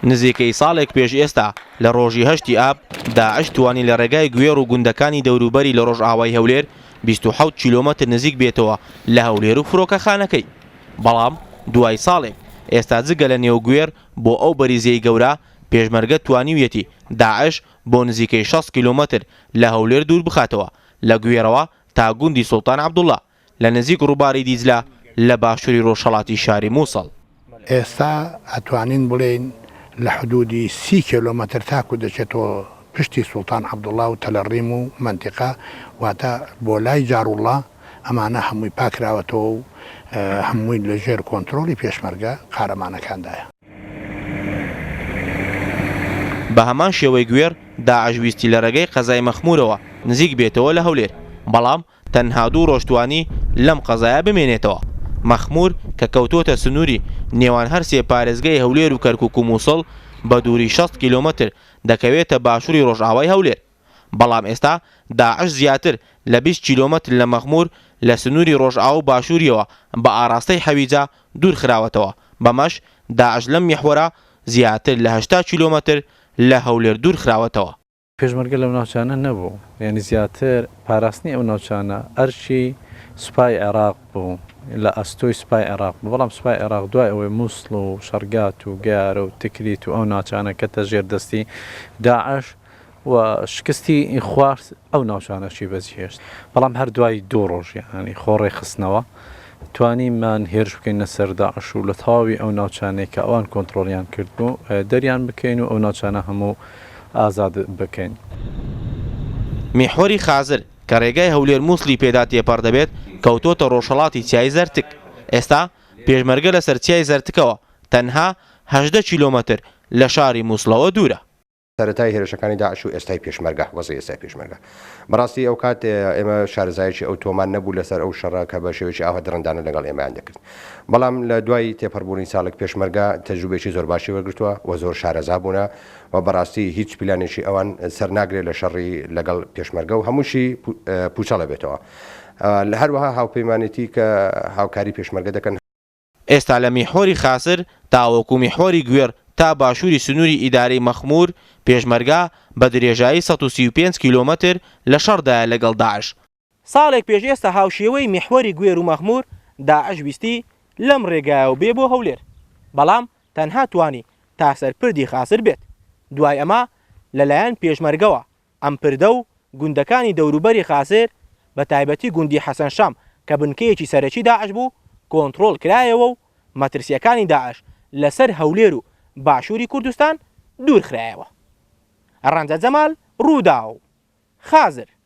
نزیکەی ساڵێک پێش ئێستا لە ڕۆژی 8 ئاب داعش توانی لە ڕێگای گوێڕ و گوندەکانی دەوروبەری لە ڕۆژئاوای هەولێر 27 کیلۆمەتر نزیک بێتەوە لە هەولێر و فڕۆکەخانەکەی. بەڵام دوای ساڵێک ئێستا جگە لە نێوگوێر بۆ ئەو بەریزەی گەورە پێشمەرگە توانیویەتی داعش بۆ نزیکەی 6 کیلۆمەتر لە هەولێر دوور بخاتەوە لە گوێرەوە تا گوندی سوڵتان عەبدوڵڵا لە نزیک ڕووباری دیجلە لە باشووری ڕۆژهەڵاتی شاری مووسڵ. ئێستا ئەتوانین بڵێن لە حدودی 30 کیلۆمەتر تاکو دەچێتەوە پشتی سوڵتان عەبدوڵڵا و تەلەڕیم و منتیقا واتە بۆ لای جاروڵڵا ئەمانە هەمووی پاکراوەتەوە و هەمووی لەژێر کۆنتترۆلی پێشمەرگە قارەمانەکاندایە. بە هەمان شێوەی گوێر داعشویستی لە ڕێگەی قەزای مەخمورەوە نزیک بێتەوە لە هەولێر، بەڵام تەنها 2 ڕۆژتوانی لەم قەزایە بمێنێتەوە. مەخمور کە کەوتۆتە سنووری نێوان هەرسێ پارێزگای هەولێر و کەرکووک و مووسڵ بە دووری 60 کیلۆمەتر دەکەوێتە باشووری ڕۆژئاوای هەولێر. بەڵام ئێستا داعش زیاتر لە 20 کیلۆمەتر لە مەخمور لە سنووری ڕۆژئاو و باشووریەوە بە ئاراستەی حەویجا دوور خراوەتەوە. بەمەش داعش لەم میحوەرە زیاتر لە 80 کیلۆمەتر لە هەولێر دوور خراوەتەوە. پێشمەرگە لەو ناوچانە نەبوو، یعنی زیاتر پاراستنی ئەو ناوچانە ئەرچی سوپای عێراق بوو لە ئەستۆی سوپای عێراق بوو. بەڵام سوپای عێراق دوای ئەوەی مووسڵ و شەرگات و گیارە و تکریت و ئەو ناوچانە کە تەژێر دەستی داعش و شکستی خوارد ئەو ناوچانەشی بەجێهێشت. بەڵام هەر دوای 2 ڕۆژ ینی خۆڕێ خستنەوە توانیمان هێرش بکەین لەسەر داعش و لە تەواوی ئەو ناوچانەی کە ئەوان کۆنتترۆلیان کرد بوو دەریان بکەین و ئەو ناوچانە هەموو ئازاد بکەین. میحوەری خازر کە ڕێگای هەولێر مووسڵی پێدا تێپەڕ دەبێت کەوتۆتە ڕۆژهەڵاتی چیای زەرتک. ئێستا پێشمەرگە لەسەر چیای زەرتکەوە تەنها 18 کیلۆمەتر لە شاری مووسڵەوە دوورە. سەرەتای هێرشەکانی داعش و ئێستای پێشمەرگە وەزی ئێستای پێشمەرگە بەڕاستی ئەو کات ئێمە شارەزایەکی ئەو تۆمان نەبوو لەسەر ئەو شەڕە کە بە شێوەیەکی ئاوا درەندانە لەگەڵ ئێمەیان دەکرد. بەڵام لە دوای تێپەڕبوونی ساڵێک پێشمەرگە تەجروبێکی زۆر باشی وەرگرتووە و زۆر شارەزا بوونە و بەڕاستی هیچ پلانێکی ئەوان سەر ناگرێت لە شەڕی لەگەڵ پێشمەرگە و هەمووشی پوچەڵە بێتەوە. لە هەروەها هاوپەیمانێتی کە هاوکاری پێشمەرگە دەکەن. ئێستا لە میحوەری خاسر تاوەکو میحوەری گوێر تا باشووری سنووری ئیدارەی مەخمور پێشمەرگە بە درێژایی 135 کیلۆمەتر لە شەڕدایە لەگەڵ داعش. ساڵێک پێش ئێستا هاوشێوەی میحوەری گوێر و مەخمور داعش ویستی لەم ڕێگایەوە بێ بۆ هەولێر، بەڵام تەنها توانی تا سەرپردی خاسر بێت. دوای ئەمە لەلایەن پێشمەرگەوە ئەم پردە و گوندەکانی دەوروبەری خاسر بە تایبەتی گوندی حەسەن شام کە بنکەیەکی سەرەکی داعش بوو کۆنتترۆل کرایەوە و مەترسیەکانی داعش لەسەر هەولێر و باشووری کوردستان دوور خرایەوە. ڕەنجە جەمال ڕوودا و خازر.